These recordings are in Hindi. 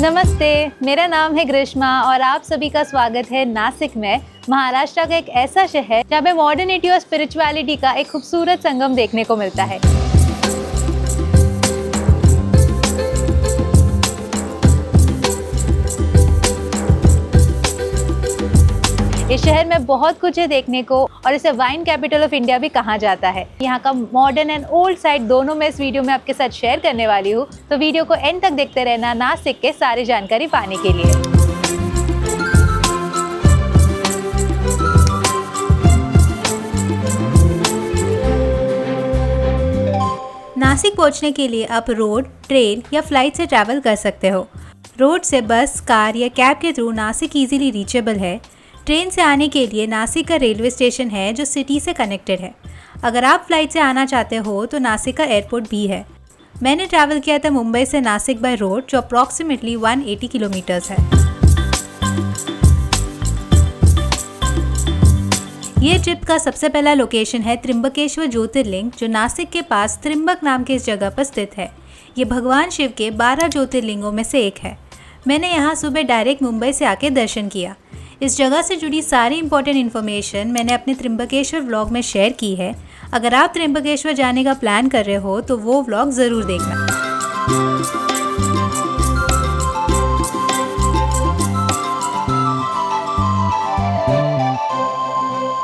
नमस्ते, मेरा नाम है ग्रीष्मा और आप सभी का स्वागत है नासिक में, महाराष्ट्र का एक ऐसा शहर जहाँ पे मॉडर्निटी और स्पिरिचुअलिटी का एक खूबसूरत संगम देखने को मिलता है। इस शहर में बहुत कुछ है देखने को और इसे वाइन कैपिटल ऑफ इंडिया भी कहा जाता है। यहाँ का मॉडर्न एंड ओल्ड साइड दोनों मैं इस वीडियो में आपके साथ शेयर करने वाली हूँ, तो वीडियो को एंड तक देखते रहना नासिक के सारी जानकारी पाने के लिए। नासिक पहुँचने के लिए आप रोड, ट्रेन या फ्लाइट से ट्रैवल कर सकते हो। रोड से बस, कार या कैब के थ्रू नासिक इजीली रीचेबल है। ट्रेन से आने के लिए नासिक का रेलवे स्टेशन है जो सिटी से कनेक्टेड है। अगर आप फ्लाइट से आना चाहते हो तो नासिक का एयरपोर्ट भी है। मैंने ट्रैवल किया था मुंबई से नासिक बाय रोड जो अप्रॉक्सीमेटली 180 किलोमीटर्स है। ये ट्रिप का सबसे पहला लोकेशन है त्र्यंबकेश्वर ज्योतिर्लिंग जो नासिक के पास त्रिंबक नाम की इस जगह पर स्थित है। ये भगवान शिव के 12 ज्योतिर्लिंगों में से एक है। मैंने यहाँ सुबह डायरेक्ट मुंबई से आके दर्शन किया। इस जगह से जुड़ी सारी इंपॉर्टेंट इन्फॉर्मेशन मैंने अपने त्र्यंबकेश्वर व्लॉग में शेयर की है। अगर आप त्र्यंबकेश्वर जाने का प्लान कर रहे हो तो वो व्लॉग ज़रूर देखना।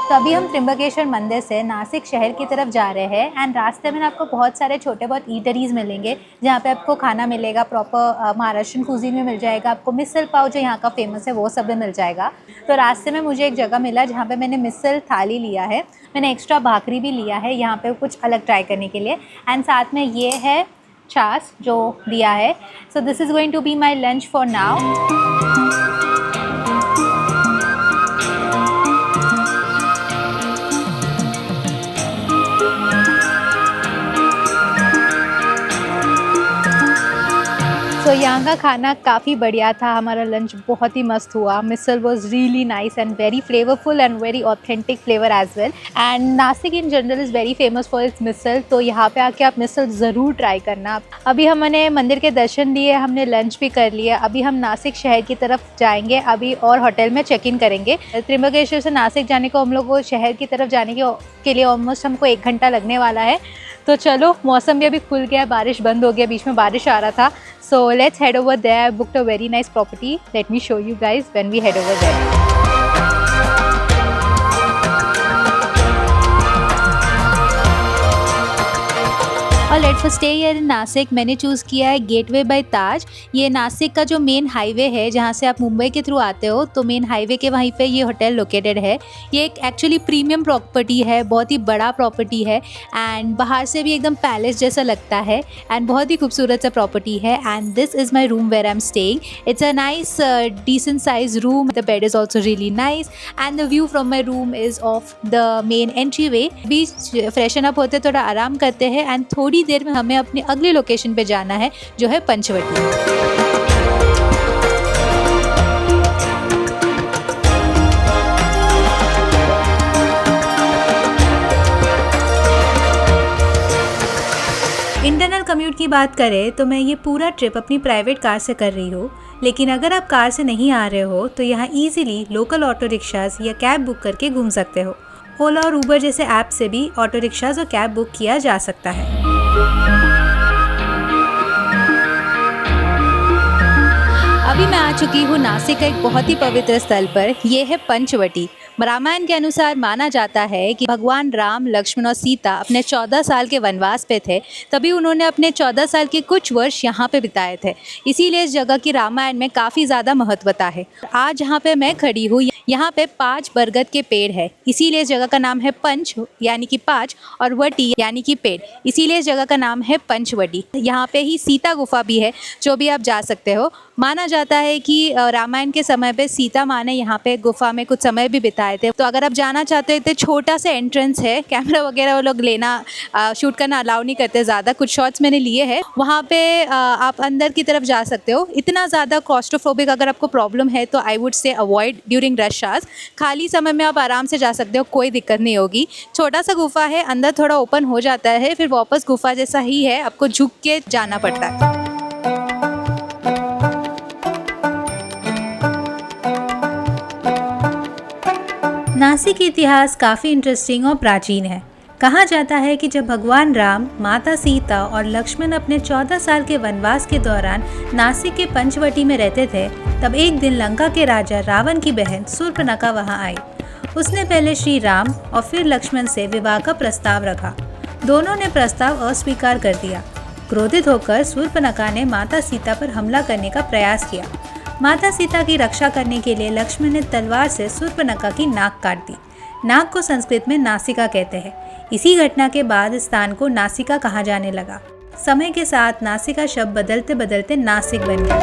तो अभी हम त्र्यंबकेश्वर मंदिर से नासिक शहर की तरफ जा रहे हैं एंड रास्ते में आपको बहुत सारे छोटे बहुत ईटरीज मिलेंगे जहाँ पे आपको खाना मिलेगा, प्रॉपर महाराष्ट्रन कुजीन में मिल जाएगा। आपको मिसल पाव जो यहाँ का फेमस है वो सब भी मिल जाएगा। तो रास्ते में मुझे एक जगह मिला जहाँ पे मैंने मिसल थाली लिया है, मैंने एक्स्ट्रा भाकरी भी लिया है यहाँ पे कुछ अलग ट्राई करने के लिए एंड साथ में ये है छाछ जो दिया है। So this is going to be my lunch for now. तो यहाँ का खाना काफ़ी बढ़िया था, हमारा लंच बहुत ही मस्त हुआ। Misal was really nice and very flavourful and very authentic flavour as well. And Nashik in general is very famous for its misal, तो यहाँ पे आके आप मिसल ज़रूर ट्राई करना। अभी हमने मंदिर के दर्शन लिए, हमने लंच भी कर लिया। अभी हम नासिक शहर की तरफ जाएंगे अभी और होटल में चेक इन करेंगे। त्र्यंबकेश्वर से नासिक जाने को हम लोग को शहर की तरफ जाने के लिए ऑलमोस्ट हमको 1 घंटा लगने वाला है। तो चलो, मौसम भी अभी खुल गया, बारिश बंद हो गया, बीच में बारिश आ रहा था। So let's head over there. I booked a very nice property. Let me show you guys when we head over there. और let's stay here in Nashik. मैंने चूज़ किया है गेटवे बाय ताज। ये नासिक का जो मेन हाईवे है जहाँ से आप मुंबई के थ्रू आते हो, तो मेन हाईवे के वहीं पे ये होटल लोकेटेड है। ये एक एक्चुअली प्रीमियम प्रॉपर्टी है, बहुत ही बड़ा प्रॉपर्टी है एंड बाहर से भी एकदम पैलेस जैसा लगता है एंड बहुत ही खूबसूरत सा प्रॉपर्टी है। And this is my room where I am staying. It's a nice decent size room. The bed is also really nice and the view from my room is of the main entry way. बीच फ्रेशन अप होते थोड़ा आराम करते हैं एंड थोड़ी देर में हमें अपनी अगली लोकेशन पे जाना है जो है पंचवटी। इंटरनल कम्यूट की बात करें तो मैं ये पूरा ट्रिप अपनी प्राइवेट कार से कर रही हूँ, लेकिन अगर आप कार से नहीं आ रहे हो तो यहाँ इजीली लोकल ऑटो रिक्शाज या कैब बुक करके घूम सकते हो। ओला और ऊबर जैसे ऐप से भी ऑटो रिक्शाज और कैब बुक किया जा सकता है। अभी मैं आ चुकी हूँ नासिक का एक बहुत ही पवित्र स्थल पर। यह है पंचवटी। रामायण के अनुसार माना जाता है कि भगवान राम, लक्ष्मण और सीता अपने 14 साल के वनवास पे थे, तभी उन्होंने अपने 14 साल के कुछ वर्ष यहाँ पे बिताए थे। इसीलिए इस जगह की रामायण में काफ़ी ज़्यादा महत्वता है। आज जहाँ पे मैं खड़ी हूँ यहाँ पे 5 बरगद के पेड़ है, इसीलिए इस जगह का नाम है पंच यानी कि 5 और वटी यानी कि पेड़, इसीलिए इस जगह का नाम है पंचवटी। यहाँ पे ही सीता गुफा भी है जो भी आप जा सकते हो। माना जाता है कि रामायण के समय पे सीता माँ ने यहाँ पे गुफा में कुछ समय भी बिताए थे। तो अगर आप जाना चाहते हो तो छोटा सा एंट्रेंस है, कैमरा वगैरह वो लोग लेना शूट करना अलाउ नहीं करते ज़्यादा। कुछ शॉट्स मैंने लिए हैं, वहाँ पे आप अंदर की तरफ जा सकते हो। इतना ज़्यादा क्लॉस्ट्रोफोबिक अगर आपको प्रॉब्लम है तो I would say avoid during rush hours. खाली समय में आप आराम से जा सकते हो, कोई दिक्कत नहीं होगी। छोटा सा गुफा है, अंदर थोड़ा ओपन हो जाता है, फिर वापस गुफा जैसा ही है, आपको झुक के जाना पड़ता है। नासिक का इतिहास काफ़ी इंटरेस्टिंग और प्राचीन है। कहा जाता है कि जब भगवान राम, माता सीता और लक्ष्मण अपने 14 साल के वनवास के दौरान नासिक के पंचवटी में रहते थे, तब एक दिन लंका के राजा रावण की बहन शूर्पणखा वहां आई। उसने पहले श्री राम और फिर लक्ष्मण से विवाह का प्रस्ताव रखा। दोनों ने प्रस्ताव अस्वीकार कर दिया। क्रोधित होकर शूर्पणखा ने माता सीता पर हमला करने का प्रयास किया। माता सीता की रक्षा करने के लिए लक्ष्मण ने तलवार से शूर्पणखा की नाक काट दी। नाक को संस्कृत में नासिका कहते हैं। इसी घटना के बाद इस स्थान को नासिका कहा जाने लगा। समय के साथ नासिका शब्द बदलते बदलते नासिक बन गया।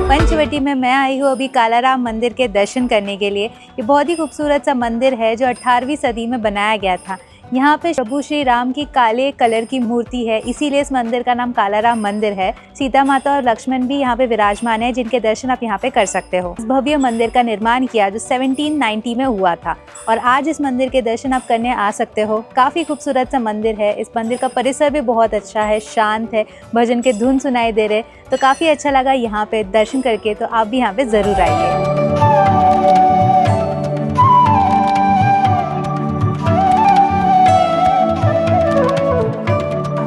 पंचवटी में मैं आई हूँ अभी कालाराम मंदिर के दर्शन करने के लिए। ये बहुत ही खूबसूरत सा मंदिर है जो 18वीं सदी में बनाया गया था। यहाँ पे प्रभु श्री राम की काले कलर की मूर्ति है, इसीलिए इस मंदिर का नाम कालाराम मंदिर है। सीता माता और लक्ष्मण भी यहाँ पे विराजमान है, जिनके दर्शन आप यहाँ पे कर सकते हो। इस भव्य मंदिर का निर्माण किया जो 1790 में हुआ था और आज इस मंदिर के दर्शन आप करने आ सकते हो। काफ़ी खूबसूरत सा मंदिर है। इस मंदिर का परिसर भी बहुत अच्छा है, शांत है, भजन के धुन सुनाई दे रहे, तो काफ़ी अच्छा लगा यहाँ पे दर्शन करके। तो आप भी यहाँ पे ज़रूर आइए।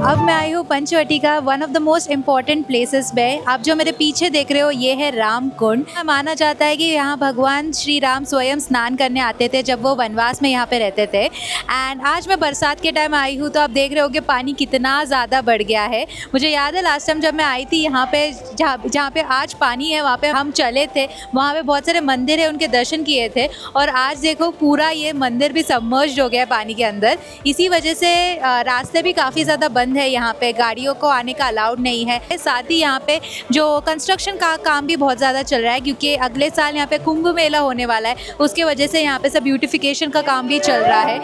अब मैं आई हूँ पंचवटी का one of the most important places में। आप जो मेरे पीछे देख रहे हो ये है राम कुंड। माना जाता है कि यहाँ भगवान श्री राम स्वयं स्नान करने आते थे जब वो वनवास में यहाँ पे रहते थे। एंड आज मैं बरसात के टाइम आई हूँ तो आप देख रहे हो कि पानी कितना ज़्यादा बढ़ गया है। मुझे याद है लास्ट टाइम जब मैं आई थी यहाँ पे, जहाँ पे आज पानी है वहाँ पे हम चले थे। वहाँ पे बहुत सारे मंदिर है, उनके दर्शन किए थे और आज देखो पूरा ये मंदिर भी सबमर्ज्ड हो गया है पानी के अंदर। इसी वजह से रास्ते भी काफ़ी ज़्यादा बंद है, यहाँ पे गाड़ियों को आने का अलाउड नहीं है। साथ ही यहाँ पे जो कंस्ट्रक्शन का काम भी बहुत ज़्यादा चल रहा है, क्योंकि अगले साल यहाँ पे कुंभ मेला होने वाला है। उसके वजह से यहाँ पे सब ब्यूटिफिकेशन का काम भी चल रहा है।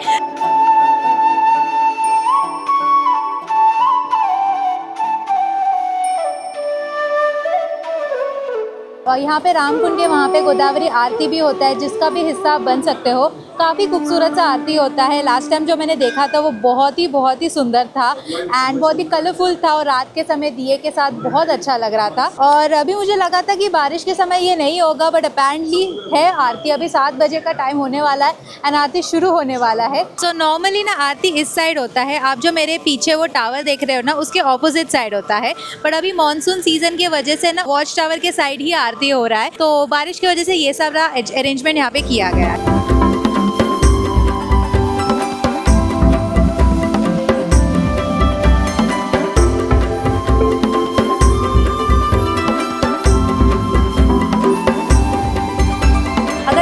और यहाँ पे रामकुंड के वहाँ पे गोदावरी आरती भी होता है, जिसका भी हिस्सा आप बन सकते हो। काफ़ी खूबसूरत सा आरती होता है। लास्ट टाइम जो मैंने देखा था वो बहुत ही सुंदर था एंड बहुत ही कलरफुल था और रात के समय दिए के साथ बहुत अच्छा लग रहा था। और अभी मुझे लगा था कि बारिश के समय ये नहीं होगा, बट अपेरेंटली है आरती। अभी 7 बजे का टाइम होने वाला है एंड आरती शुरू होने वाला है। सो नॉर्मली ना आरती इस साइड होता है। आप जो मेरे पीछे वो टावर देख रहे हो ना, उसके ऑपोजिट साइड होता है। बट अभी मानसून सीजन की वजह से ना वॉच टावर के साइड ही आरती हो रहा है, तो बारिश की वजह से ये सारा अरेंजमेंट यहाँ पे किया गया है।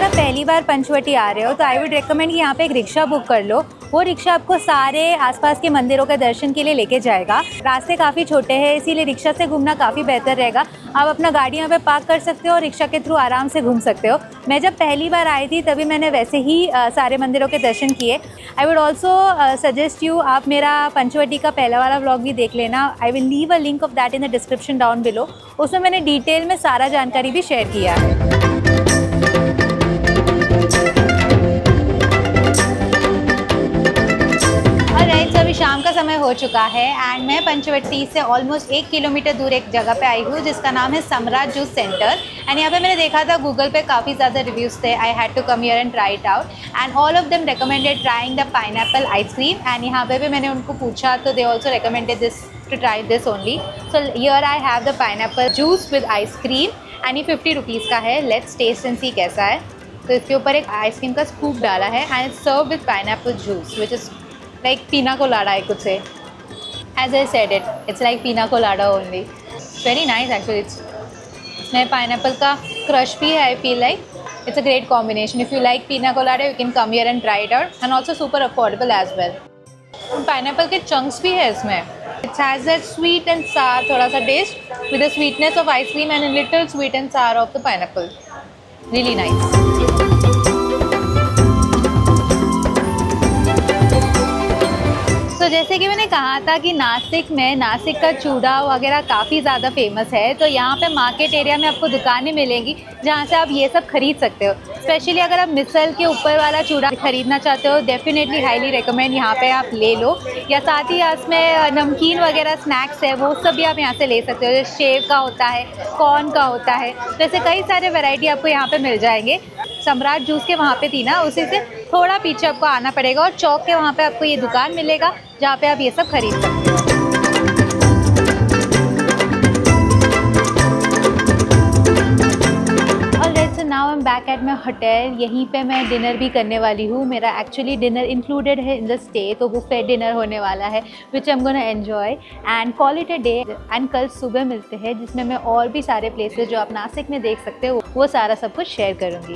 पहली बार पंचवटी आ रहे हो तो आई वुड रिकमेंड कि यहाँ पे एक रिक्शा बुक कर लो। वो रिक्शा आपको सारे आसपास के मंदिरों के दर्शन के लिए लेके जाएगा। रास्ते काफ़ी छोटे हैं, इसीलिए रिक्शा से घूमना काफ़ी बेहतर रहेगा। आप अपना गाड़ी यहाँ पे पार्क कर सकते हो और रिक्शा के थ्रू आराम से घूम सकते हो। मैं जब पहली बार आई थी तभी मैंने वैसे ही सारे मंदिरों के दर्शन किए। I would also suggest you, आप मेरा पंचवटी का पहला वाला व्लॉग भी देख लेना। I will leave a link of that in the description down below. उसमें मैंने डिटेल में सारा जानकारी भी शेयर किया है। अभी शाम का समय हो चुका है एंड मैं पंचवटी से ऑलमोस्ट 1 किलोमीटर दूर एक जगह पे आई हूँ जिसका नाम है सम्राट जूस सेंटर। एंड यहाँ पे मैंने देखा था गूगल पे काफ़ी ज़्यादा रिव्यूज़ थे। I had to come here and try it out and all of them recommended trying the pineapple ice cream. And यहाँ पे भी मैंने उनको पूछा तो they also recommended this to try this only. So here I have the pineapple juice with ice cream and ये 50 रुपीज़ का है। लेट्स टेस्ट एंड सी कैसा है। तो इसके ऊपर एक आइसक्रीम का स्कूप डाला है and it's serve with pineapple juice which is like pina colada, I could say. As I said it's like pina colada only. It's very nice actually. इसमें pineapple का crush भी है. I feel like it's a great combination. If you like pina colada, you can come here and try it out. And also super affordable as well. Pineapple के chunks भी है इसमें. It has that sweet and sour थोड़ा सा taste with the sweetness of ice cream and a little sweet and sour of the pineapple. Really nice. जैसे कि मैंने कहा था कि नासिक में नासिक का चूड़ा वगैरह काफ़ी ज़्यादा फेमस है, तो यहाँ पे मार्केट एरिया में आपको दुकानें मिलेंगी जहाँ से आप ये सब खरीद सकते हो। स्पेशली अगर आप मिसल के ऊपर वाला चूड़ा खरीदना चाहते हो, डेफिनेटली हाईली रिकमेंड यहाँ पे आप ले लो। या साथ ही इसमें नमकीन वगैरह स्नैक्स है, वो सब भी आप यहाँ से ले सकते हो। जैसे शेव का होता है, कॉर्न का होता है, तो ऐसे कई सारे वैरायटी आपको यहाँ पे मिल जाएंगे। सम्राट जूस के वहाँ पे थी ना, उसी से थोड़ा पीछे आपको आना पड़ेगा और चौक के वहाँ पे आपको ये दुकान मिलेगा जहाँ पे आप ये सब खरीद सकते हो। Alright, so now I am back at my hotel. यहीं पे मैं डिनर भी करने वाली हूँ। मेरा एक्चुअली डिनर इंक्लूडेड है इन द स्टे, तो बुफे डिनर होने वाला है which I am gonna enjoy and call it a day. And कल सुबह मिलते हैं जिसमें मैं और भी सारे प्लेसेस जो आप नासिक में देख सकते हो वो सारा सब कुछ शेयर करूँगी।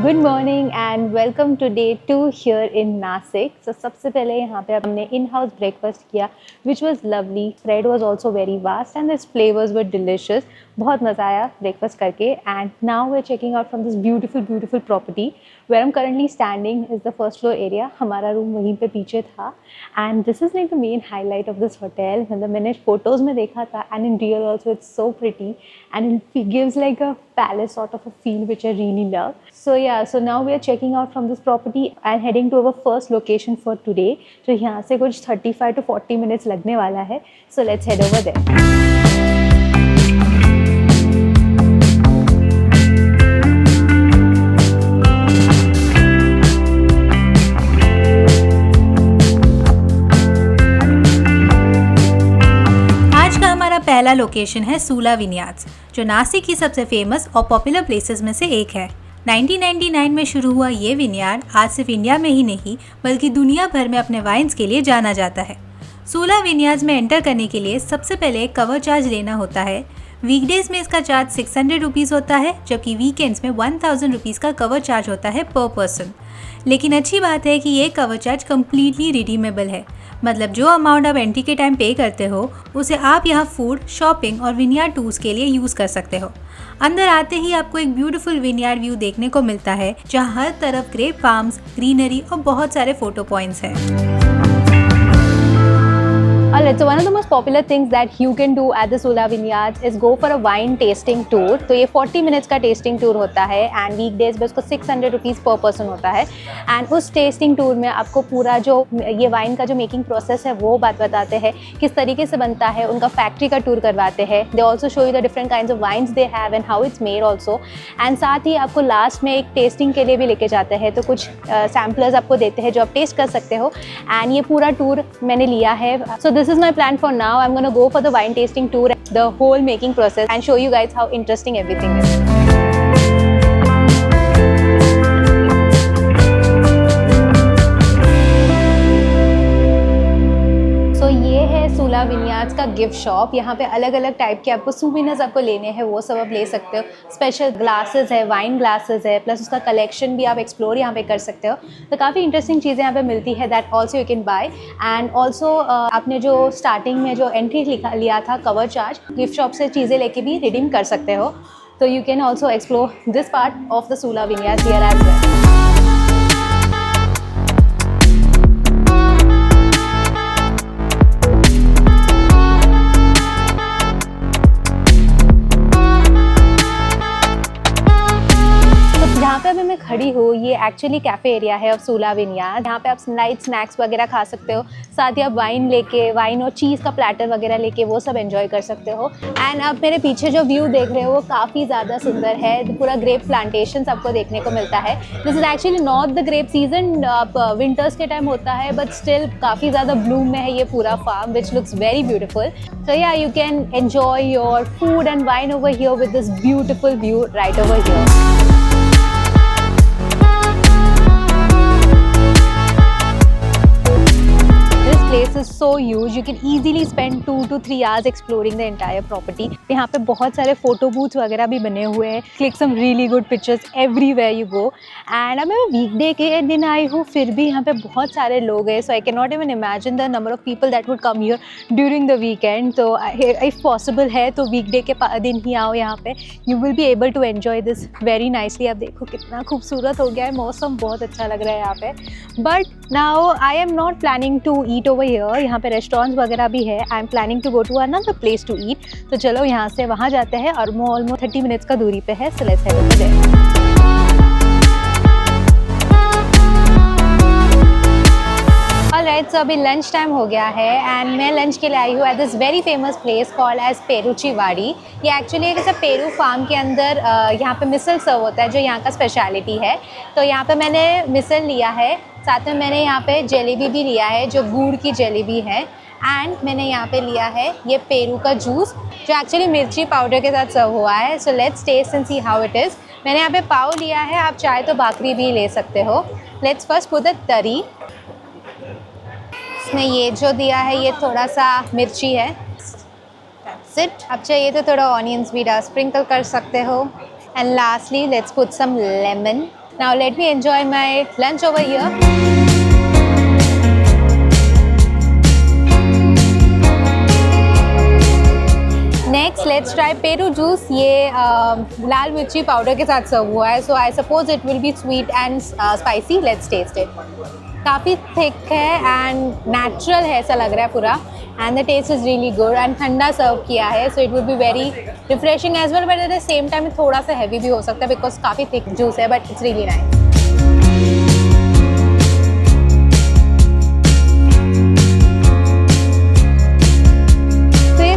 Good morning and welcome to day 2 here in Nashik. So सबसे पहले यहाँ पे हमने इन हाउस ब्रेकफास्ट किया which was lovely. Spread was also very vast and this flavours were delicious. बहुत मज़ा आया ब्रेकफास्ट करके। And now we are checking out from this beautiful property where am currently standing is the first floor area. हमारा रूम वहीं पे पीछे था and this is like the main highlight of this hotel. मतलब मैंने फोटोज़ में देखा था and in real also it's so pretty and it gives like a palace sort of a feel which I really love. So yeah, so now we are checking out from this property and heading to our first location for today. तो यहाँ से कुछ 35 to 40 minutes लगने वाला है. So let's head over there. पहला लोकेशन है सूला विनयार्ड्स, जो नासिक की सबसे फेमस और पॉपुलर प्लेसेस में से एक है। 1999 में शुरू हुआ ये विनयार्ड आज सिर्फ इंडिया में ही नहीं बल्कि दुनिया भर में अपने वाइन्स के लिए जाना जाता है। सूला विनयार्ड्स में एंटर करने के लिए सबसे पहले एक कवर चार्ज लेना होता है। वीकडेज में इसका चार्ज 600 रुपीज़ होता है, जबकि वीकेंड्स में 1000 रुपीज़ का कवर चार्ज होता है पर पर्सन। लेकिन अच्छी बात है कि ये कवर चार्ज कम्प्लीटली रिडीमेबल है, मतलब जो अमाउंट आप एंट्री के टाइम पे करते हो उसे आप यहाँ फूड, शॉपिंग और विनयार्ड टूर्स के लिए यूज़ कर सकते हो। अंदर आते ही आपको एक ब्यूटीफुल विनयार्ड व्यू देखने को मिलता है जहाँ हर तरफ ग्रेप फार्म्स, ग्रीनरी और बहुत सारे फोटो पॉइंट्स हैं। Alright, so one of the most popular things that you can do at the Sula Vineyards is go for a wine tasting tour. तो ये 40 minutes का tasting tour होता है and weekdays पे उसको 600 रुपीज़ per person होता है। and उस tasting tour में आपको पूरा जो ये वाइन का जो मेकिंग प्रोसेस है वो बात बताते हैं, किस तरीके से बनता है, उनका फैक्ट्री का टूर करवाते हैं। They also show you the different kinds of wines they have and how it's made also. and साथ ही आपको लास्ट में एक टेस्टिंग के लिए भी लेके जाते हैं, तो कुछ सैम्पलर्स आपको देते हैं जो आप टेस्ट कर सकते हो। एंड ये पूरा टूर मैंने लिया है। So this is my plan for now. I'm going to go for the wine tasting tour, the whole making process, and show you guys how interesting everything is. So ये है सूला विनयार्ड्स का गिफ्ट शॉप। यहाँ पे अलग अलग टाइप के आपको सूविनर्स आपको लेने हैं वो सब आप ले सकते हो। स्पेशल ग्लासेस है, वाइन ग्लासेस है, प्लस उसका कलेक्शन भी आप एक्सप्लोर यहाँ पे कर सकते हो। तो काफ़ी इंटरेस्टिंग चीज़ें यहाँ पे मिलती है that also you can buy. And also आपने जो स्टार्टिंग में जो एंट्री लिया था कवर चार्ज, गिफ्ट शॉप से चीज़ें लेके भी रिडीम कर सकते हो। तो you can also explore this part of the Sula vineyards here as well. जहाँ पे अभी मैं खड़ी हूँ ये एक्चुअली कैफ़े एरिया है ऑफ सूला विनयार्ड। यहाँ पे आप लाइट स्नैक्स वगैरह खा सकते हो, साथ ही आप वाइन और चीज़ का प्लेटर वगैरह लेके वो सब एंजॉय कर सकते हो। एंड आप मेरे पीछे जो व्यू देख रहे हो वो काफ़ी ज़्यादा सुंदर है। पूरा ग्रेप प्लांटेशंस आपको देखने को मिलता है। This is actually not the grape season, winters के टाइम होता है, बट स्टिल काफ़ी ज़्यादा ब्लूम में है ये पूरा farm which looks very beautiful. So yeah you can enjoy your food and wine over here with this beautiful view right over here. place is so huge. You can easily spend 2 to 3 hours exploring the entire property. यहाँ पे बहुत सारे photo booths वगैरह भी बने हुए हैं. Click some really good pictures everywhere you go. And अब मैं weekday के दिन आई हूँ, फिर भी यहाँ पे बहुत सारे लोग हैं. So I cannot even imagine the number of people that would come here during the weekend. So if possible है तो weekday के दिन ही आओ यहाँ पे. You will be able to enjoy this very nicely. अब देखो कितना खूबसूरत हो गया है, मौसम बहुत अच्छा लग रहा है यहाँ पे. But now I am not planning to eat over here. यहाँ पे restaurants वगैरह भी है. I am planning to go to another place to eat. तो चलो यहाँ से वहाँ जाते हैं और almost 30 minutes का दूरी पे है. So let's head over there. Alright, so अभी लंच टाइम हो गया है एंड मैं लंच के लिए आई हूँ at this very famous place called as Peruchi Wadi. ये एक्चुअली एक ऐसा पेरू फार्म के अंदर यहाँ पे मिसल सर्व होता है जो यहाँ का स्पेशलिटी है. तो यहाँ पे मैंने मिसल लिया है, साथ में मैंने यहाँ पे जलेबी भी लिया है जो गुड़ की जलेबी है. एंड मैंने यहाँ पे लिया है ये पेरू का जूस जो एक्चुअली मिर्ची पाउडर के साथ सर्व हुआ है. So let's taste and see how it is. मैंने यहाँ पे पाव लिया है, आप चाहे तो भाकरी भी ले सकते हो. लेट्स फर्स्ट पुट द तरी. इसमें ये जो दिया है ये थोड़ा सा मिर्ची है. That's it. अब चाहिए तो थोड़ा ऑनियंस भी स्प्रिंकल कर सकते हो. And lastly let's put some lemon. Now let me enjoy my lunch over here. Next let's try peru juice. ये लाल मिर्ची पाउडर के साथ सर्व हुआ है. So I suppose it will be sweet and spicy. Let's taste it. काफ़ी थिक है एंड नेचुरल है ऐसा लग रहा है पूरा. And the taste is really good and ठंडा सर्व किया है. So it would be very refreshing as well, but at the same time थोड़ा सा हैवी भी हो सकता है बिकॉज काफ़ी थिक जूस है, but it's really nice.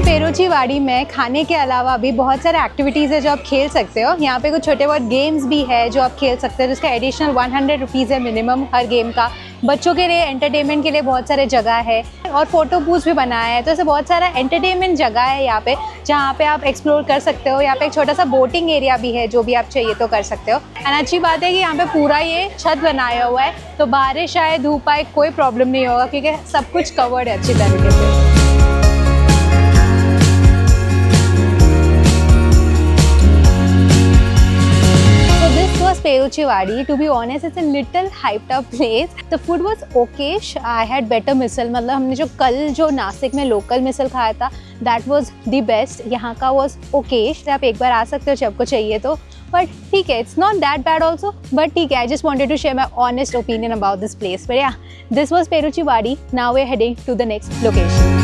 Peruchi Wadi में खाने के अलावा भी बहुत सारे एक्टिविटीज़ है जो आप खेल सकते हो. यहाँ पे कुछ छोटे बहुत गेम्स भी है जो आप खेल सकते हो जिसका एडिशनल 100 रुपीज़ है मिनिमम हर गेम का. बच्चों के लिए एंटरटेनमेंट के लिए बहुत सारे जगह है और फोटो बूथ भी बनाया है. तो ऐसे बहुत सारा एंटरटेनमेंट जगह है यहाँ पे जहाँ पे आप एक्सप्लोर कर सकते हो. यहाँ पे एक छोटा सा बोटिंग एरिया भी है जो भी आप चाहिए तो कर सकते हो. एंड अच्छी बात है कि यहाँ पे पूरा ये छत बनाया हुआ है तो बारिश आए धूप आए कोई प्रॉब्लम नहीं होगा क्योंकि सब कुछ कवर्ड है अच्छी तरीके से. Peruchi Wadi. To be honest, it's a little hyped up place. The food was okayish. I had better misal. मतलब हमने जो कल जो नासिक में लोकल मिसल खाया था that was the best. यहाँ का was okayish. आप एक बार आ सकते हो जब आपको चाहिए तो. But ठीक है, it's not that bad also. But ठीक है, I just wanted to share my honest opinion about this place. But yeah, this was Peruchi Wadi. Now we're heading to the next location.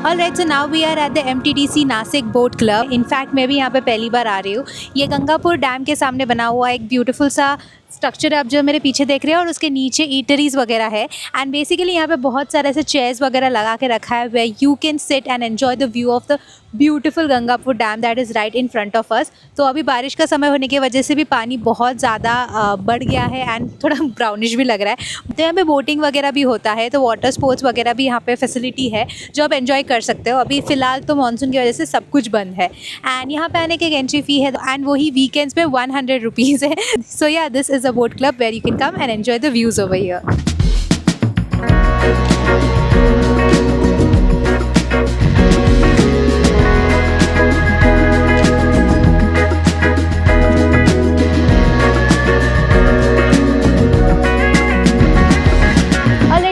Alright, so now we are at the MTDC Nashik boat club. In fact मैं भी यहाँ पे पहली बार आ रही हूँ. ये गंगापुर डैम के सामने बना हुआ एक ब्यूटीफुल सा स्ट्रक्चर आप जो मेरे पीछे देख रहे हैं और उसके नीचे ईटरीज वगैरह है. एंड बेसिकली यहाँ पे बहुत सारे ऐसे चेयर्स वगैरह लगा के रखा है where you can sit and enjoy the view of the beautiful Gangapur dam that is right in front of us. तो अभी बारिश का समय होने की वजह से भी पानी बहुत ज़्यादा बढ़ गया है एंड थोड़ा ब्राउनिश भी लग रहा है. तो यहाँ पे बोटिंग वगैरह भी होता है तो वाटर स्पोर्ट्स वगैरह भी यहाँ पे फैसिलिटी है जो आप एन्जॉय कर सकते हो. अभी फ़िलहाल तो मानसून की वजह से सब कुछ बंद है. एंड यहाँ पे आने की एक एंट्री फ़ी है एंड वही वीकेंड्स पे 100 रुपीज़ है. So yeah this is a boat club where you can come and enjoy the views over here.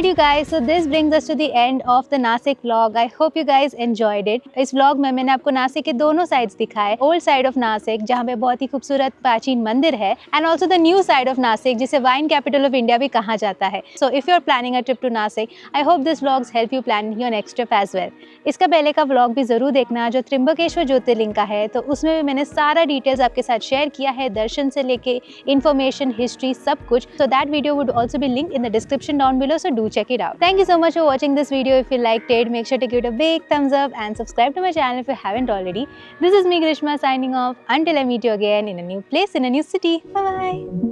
You guys, so this brings us to the end of the Nasik vlog. I hope you guys enjoyed it. इस vlog में मैंने आपको नासिक के दोनों sides दिखाए. Old side of नासिक जहाँ पे बहुत ही खूबसूरत प्राचीन मंदिर है and also the new side of Nashik जिसे wine capital of India भी कहा जाता है. So if you're planning a trip to Nasik, I hope this vlogs help you plan your next trip as well. इसका पहले का vlog भी ज़रूर देखना जो त्रिंबकेश्वर ज्योतिर्लिंग का है. तो उसमें भी मैंने सारा डिटेल्स आपके साथ शेयर किया है, दर्शन से लेके इन्फॉर्मेशन, हिस्ट्री, सब कुछ. So that video would also be linked in the description down below. So do check it out. Thank you so much for watching this video. If you liked it, make sure to give it a big thumbs up and subscribe to my channel if you haven't already. This is me, Grishma, signing off. Until I meet you again in a new place, in a new city. Bye bye.